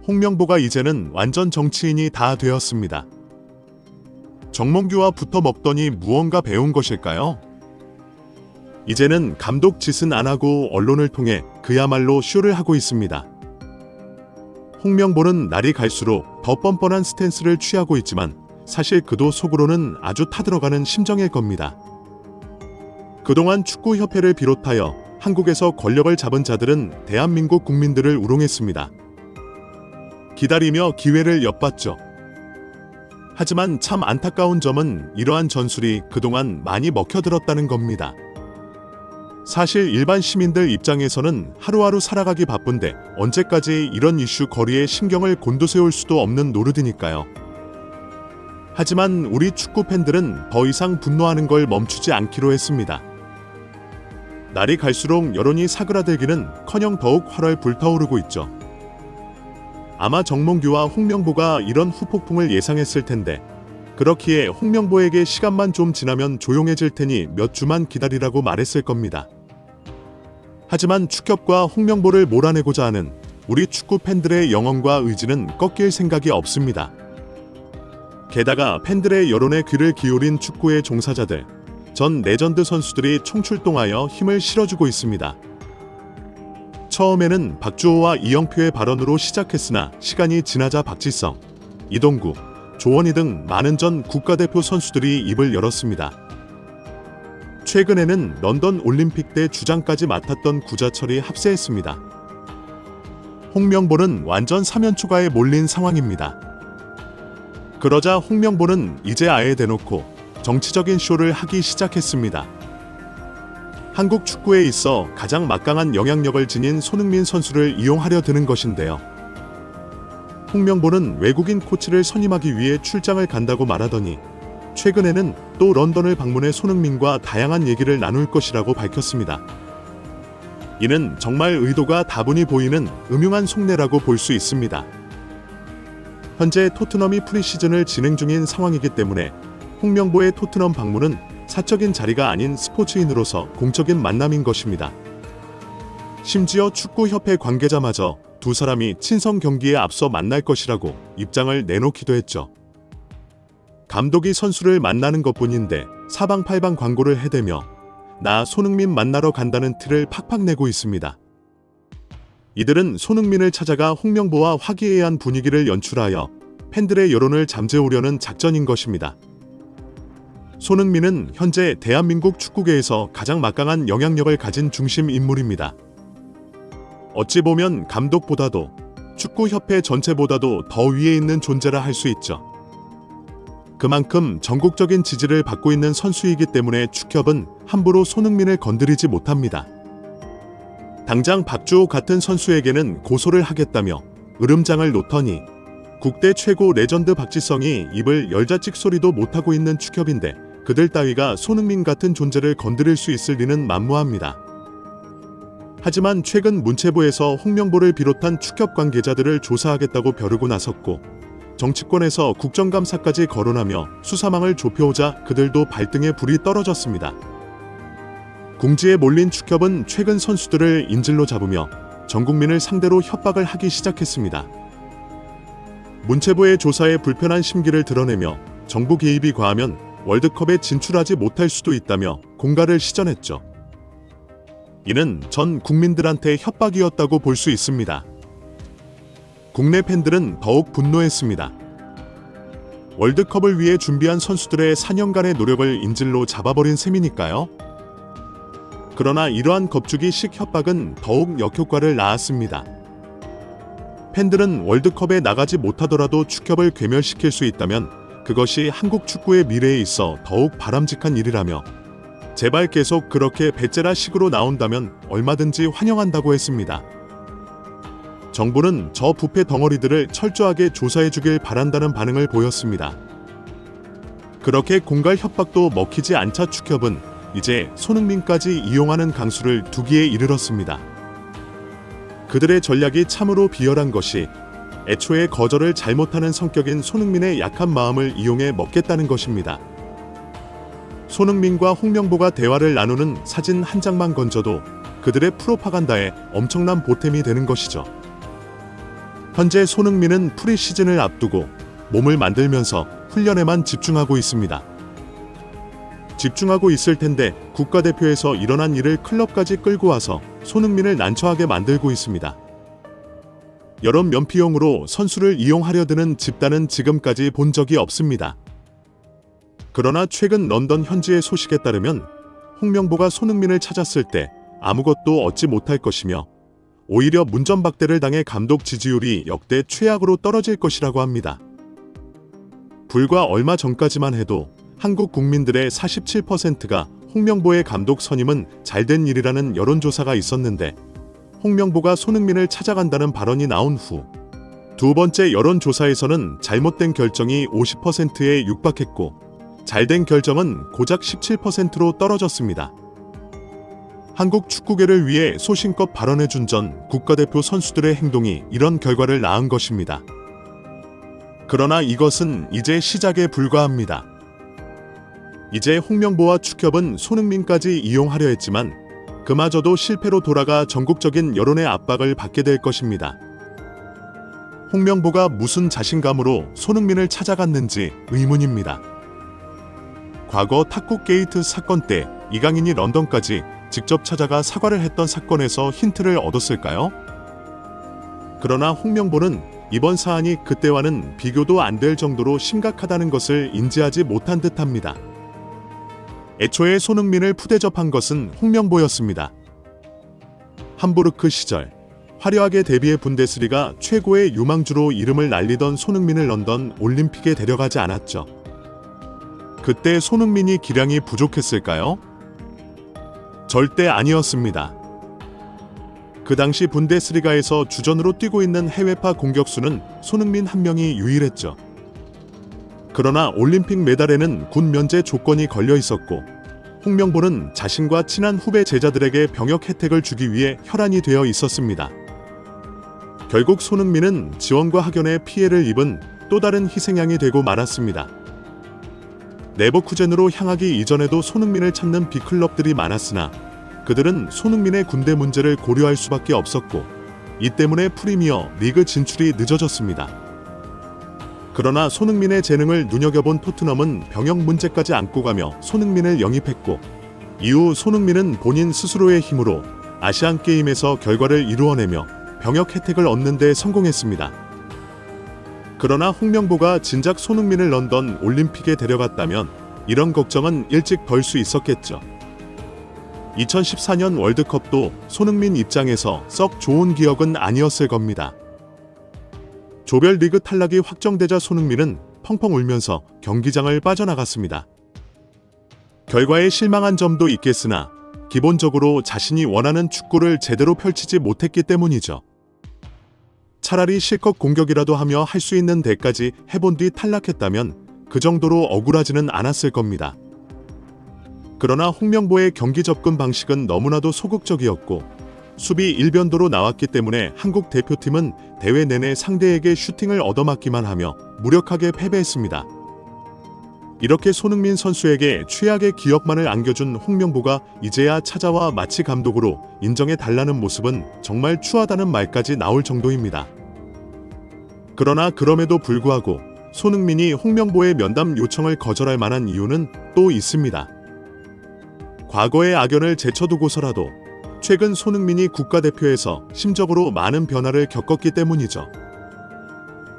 홍명보가 이제는 완전 정치인이 다 되었습니다. 정몽규와 붙어 먹더니 무언가 배운 것일까요? 이제는 감독 짓은 안 하고 언론을 통해 그야말로 쇼를 하고 있습니다. 홍명보는 날이 갈수록 더 뻔뻔한 스탠스를 취하고 있지만 사실 그도 속으로는 아주 타들어가는 심정일 겁니다. 그동안 축구협회를 비롯하여 한국에서 권력을 잡은 자들은 대한민국 국민들을 우롱했습니다. 기다리며 기회를 엿봤죠. 하지만 참 안타까운 점은 이러한 전술이 그동안 많이 먹혀들었다는 겁니다. 사실 일반 시민들 입장에서는 하루하루 살아가기 바쁜데 언제까지 이런 이슈 거리에 신경을 곤두세울 수도 없는 노릇이니까요. 하지만 우리 축구 팬들은 더 이상 분노하는 걸 멈추지 않기로 했습니다. 날이 갈수록 여론이 사그라들기는커녕 더욱 활활 불타오르고 있죠. 아마 정몽규와 홍명보가 이런 후폭풍을 예상했을 텐데 그렇기에 홍명보에게 시간만 좀 지나면 조용해질 테니 몇 주만 기다리라고 말했을 겁니다. 하지만 축협과 홍명보를 몰아내고자 하는 우리 축구 팬들의 영혼과 의지는 꺾일 생각이 없습니다. 게다가 팬들의 여론에 귀를 기울인 축구의 종사자들, 전 레전드 선수들이 총출동하여 힘을 실어주고 있습니다. 처음에는 박주호와 이영표의 발언으로 시작했으나 시간이 지나자 박지성, 이동구, 조원희 등 많은 전 국가대표 선수들이 입을 열었습니다. 최근에는 런던 올림픽 때 주장까지 맡았던 구자철이 합세했습니다. 홍명보는 완전 사면초가에 몰린 상황입니다. 그러자 홍명보는 이제 아예 대놓고 정치적인 쇼를 하기 시작했습니다. 한국 축구에 있어 가장 막강한 영향력을 지닌 손흥민 선수를 이용하려 드는 것인데요. 홍명보는 외국인 코치를 선임하기 위해 출장을 간다고 말하더니 최근에는 또 런던을 방문해 손흥민과 다양한 얘기를 나눌 것이라고 밝혔습니다. 이는 정말 의도가 다분히 보이는 음흉한 속내라고 볼 수 있습니다. 현재 토트넘이 프리시즌을 진행 중인 상황이기 때문에 홍명보의 토트넘 방문은 사적인 자리가 아닌 스포츠인으로서 공적인 만남인 것입니다. 심지어 축구협회 관계자마저 두 사람이 친선 경기에 앞서 만날 것이라고 입장을 내놓기도 했죠. 감독이 선수를 만나는 것뿐인데 사방팔방 광고를 해대며 나 손흥민 만나러 간다는 티를 팍팍 내고 있습니다. 이들은 손흥민을 찾아가 홍명보와 화기애애한 분위기를 연출하여 팬들의 여론을 잠재우려는 작전인 것입니다. 손흥민은 현재 대한민국 축구계에서 가장 막강한 영향력을 가진 중심 인물입니다. 어찌 보면 감독보다도 축구협회 전체보다도 더 위에 있는 존재라 할 수 있죠. 그만큼 전국적인 지지를 받고 있는 선수이기 때문에 축협은 함부로 손흥민을 건드리지 못합니다. 당장 박주호 같은 선수에게는 고소를 하겠다며 으름장을 놓더니 국대 최고 레전드 박지성이 입을 열자 찍소리도 못하고 있는 축협인데 그들 따위가 손흥민 같은 존재를 건드릴 수 있을 리는 만무합니다. 하지만 최근 문체부에서 홍명보를 비롯한 축협 관계자들을 조사하겠다고 벼르고 나섰고 정치권에서 국정감사까지 거론하며 수사망을 좁혀오자 그들도 발등에 불이 떨어졌습니다. 궁지에 몰린 축협은 최근 선수들을 인질로 잡으며 전 국민을 상대로 협박을 하기 시작했습니다. 문체부의 조사에 불편한 심기를 드러내며 정부 개입이 과하면 월드컵에 진출하지 못할 수도 있다며 공갈을 시전했죠. 이는 전 국민들한테 협박이었다고 볼 수 있습니다. 국내 팬들은 더욱 분노했습니다. 월드컵을 위해 준비한 선수들의 4년간의 노력을 인질로 잡아버린 셈이니까요. 그러나 이러한 겁주기식 협박은 더욱 역효과를 낳았습니다. 팬들은 월드컵에 나가지 못하더라도 축협을 괴멸시킬 수 있다면 그것이 한국 축구의 미래에 있어 더욱 바람직한 일이라며 제발 계속 그렇게 배째라 식으로 나온다면 얼마든지 환영한다고 했습니다. 정부는 저 부패 덩어리들을 철저하게 조사해주길 바란다는 반응을 보였습니다. 그렇게 공갈 협박도 먹히지 않자 축협은 이제 손흥민까지 이용하는 강수를 두기에 이르렀습니다. 그들의 전략이 참으로 비열한 것이 애초에 거절을 잘못하는 성격인 손흥민의 약한 마음을 이용해 먹겠다는 것입니다. 손흥민과 홍명보가 대화를 나누는 사진 한 장만 건져도 그들의 프로파간다에 엄청난 보탬이 되는 것이죠. 현재 손흥민은 프리시즌을 앞두고 몸을 만들면서 훈련에만 집중하고 있습니다. 집중하고 있을 텐데 국가대표에서 일어난 일을 클럽까지 끌고 와서 손흥민을 난처하게 만들고 있습니다. 여러 면피용으로 선수를 이용하려 드는 집단은 지금까지 본 적이 없습니다. 그러나 최근 런던 현지의 소식에 따르면 홍명보가 손흥민을 찾았을 때 아무것도 얻지 못할 것이며 오히려 문전박대를 당해 감독 지지율이 역대 최악으로 떨어질 것이라고 합니다. 불과 얼마 전까지만 해도 한국 국민들의 47%가 홍명보의 감독 선임은 잘된 일이라는 여론조사가 있었는데 홍명보가 손흥민을 찾아간다는 발언이 나온 후 두 번째 여론조사에서는 잘못된 결정이 50%에 육박했고 잘된 결정은 고작 17%로 떨어졌습니다. 한국 축구계를 위해 소신껏 발언해준 전 국가대표 선수들의 행동이 이런 결과를 낳은 것입니다. 그러나 이것은 이제 시작에 불과합니다. 이제 홍명보와 축협은 손흥민까지 이용하려 했지만 그마저도 실패로 돌아가 전국적인 여론의 압박을 받게 될 것입니다. 홍명보가 무슨 자신감으로 손흥민을 찾아갔는지 의문입니다. 과거 탁구 게이트 사건 때 이강인이 런던까지 직접 찾아가 사과를 했던 사건에서 힌트를 얻었을까요? 그러나 홍명보는 이번 사안이 그때와는 비교도 안 될 정도로 심각하다는 것을 인지하지 못한 듯합니다. 애초에 손흥민을 푸대접한 것은 홍명보였습니다. 함부르크 시절 화려하게 데뷔해 분데스리가 최고의 유망주로 이름을 날리던 손흥민을 런던 올림픽에 데려가지 않았죠. 그때 손흥민이 기량이 부족했을까요? 절대 아니었습니다. 그 당시 분데스리가에서 주전으로 뛰고 있는 해외파 공격수는 손흥민 한 명이 유일했죠. 그러나 올림픽 메달에는 군 면제 조건이 걸려 있었고 홍명보는 자신과 친한 후배 제자들에게 병역 혜택을 주기 위해 혈안이 되어 있었습니다. 결국 손흥민은 지원과 학연에 피해를 입은 또 다른 희생양이 되고 말았습니다. 레버쿠젠으로 향하기 이전에도 손흥민을 찾는 빅클럽들이 많았으나 그들은 손흥민의 군대 문제를 고려할 수밖에 없었고 이 때문에 프리미어 리그 진출이 늦어졌습니다. 그러나 손흥민의 재능을 눈여겨본 토트넘은 병역 문제까지 안고 가며 손흥민을 영입했고 이후 손흥민은 본인 스스로의 힘으로 아시안게임에서 결과를 이루어내며 병역 혜택을 얻는 데 성공했습니다. 그러나 홍명보가 진작 손흥민을 런던 올림픽에 데려갔다면 이런 걱정은 일찍 덜 수 있었겠죠. 2014년 월드컵도 손흥민 입장에서 썩 좋은 기억은 아니었을 겁니다. 조별리그 탈락이 확정되자 손흥민은 펑펑 울면서 경기장을 빠져나갔습니다. 결과에 실망한 점도 있겠으나 기본적으로 자신이 원하는 축구를 제대로 펼치지 못했기 때문이죠. 차라리 실컷 공격이라도 하며 할 수 있는 데까지 해본 뒤 탈락했다면 그 정도로 억울하지는 않았을 겁니다. 그러나 홍명보의 경기 접근 방식은 너무나도 소극적이었고 수비 일변도로 나왔기 때문에 한국 대표팀은 대회 내내 상대에게 슈팅을 얻어맞기만 하며 무력하게 패배했습니다. 이렇게 손흥민 선수에게 최악의 기억만을 안겨준 홍명보가 이제야 찾아와 마치 감독으로 인정해달라는 모습은 정말 추하다는 말까지 나올 정도입니다. 그러나 그럼에도 불구하고 손흥민이 홍명보의 면담 요청을 거절할 만한 이유는 또 있습니다. 과거의 악연을 제쳐두고서라도 최근 손흥민이 국가대표에서 심적으로 많은 변화를 겪었기 때문이죠.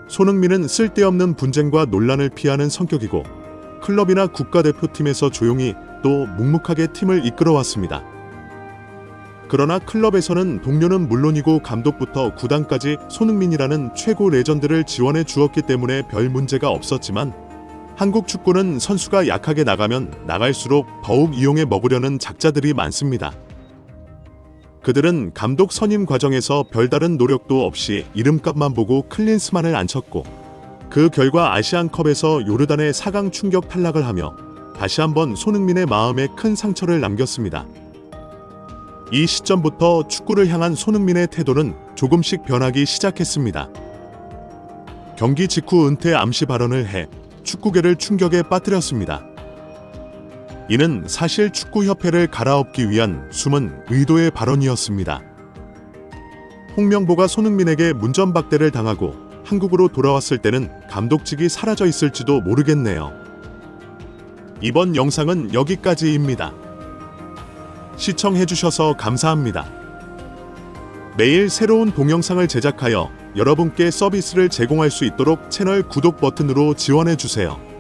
손흥민은 쓸데없는 분쟁과 논란을 피하는 성격이고 클럽이나 국가대표팀에서 조용히 또 묵묵하게 팀을 이끌어왔습니다. 그러나 클럽에서는 동료는 물론이고 감독부터 구단까지 손흥민이라는 최고 레전드를 지원해 주었기 때문에 별 문제가 없었지만 한국 축구는 선수가 약하게 나가면 나갈수록 더욱 이용해 먹으려는 작자들이 많습니다. 그들은 감독 선임 과정에서 별다른 노력도 없이 이름값만 보고 클린스만을 안 쳤고 그 결과 아시안컵에서 요르단의 4강 충격 탈락을 하며 다시 한번 손흥민의 마음에 큰 상처를 남겼습니다. 이 시점부터 축구를 향한 손흥민의 태도는 조금씩 변하기 시작했습니다. 경기 직후 은퇴 암시 발언을 해 축구계를 충격에 빠뜨렸습니다. 이는 사실 축구협회를 갈아엎기 위한 숨은 의도의 발언이었습니다. 홍명보가 손흥민에게 문전박대를 당하고 한국으로 돌아왔을 때는 감독직이 사라져 있을지도 모르겠네요. 이번 영상은 여기까지입니다. 시청해주셔서 감사합니다. 매일 새로운 동영상을 제작하여 여러분께 서비스를 제공할 수 있도록 채널 구독 버튼으로 지원해주세요.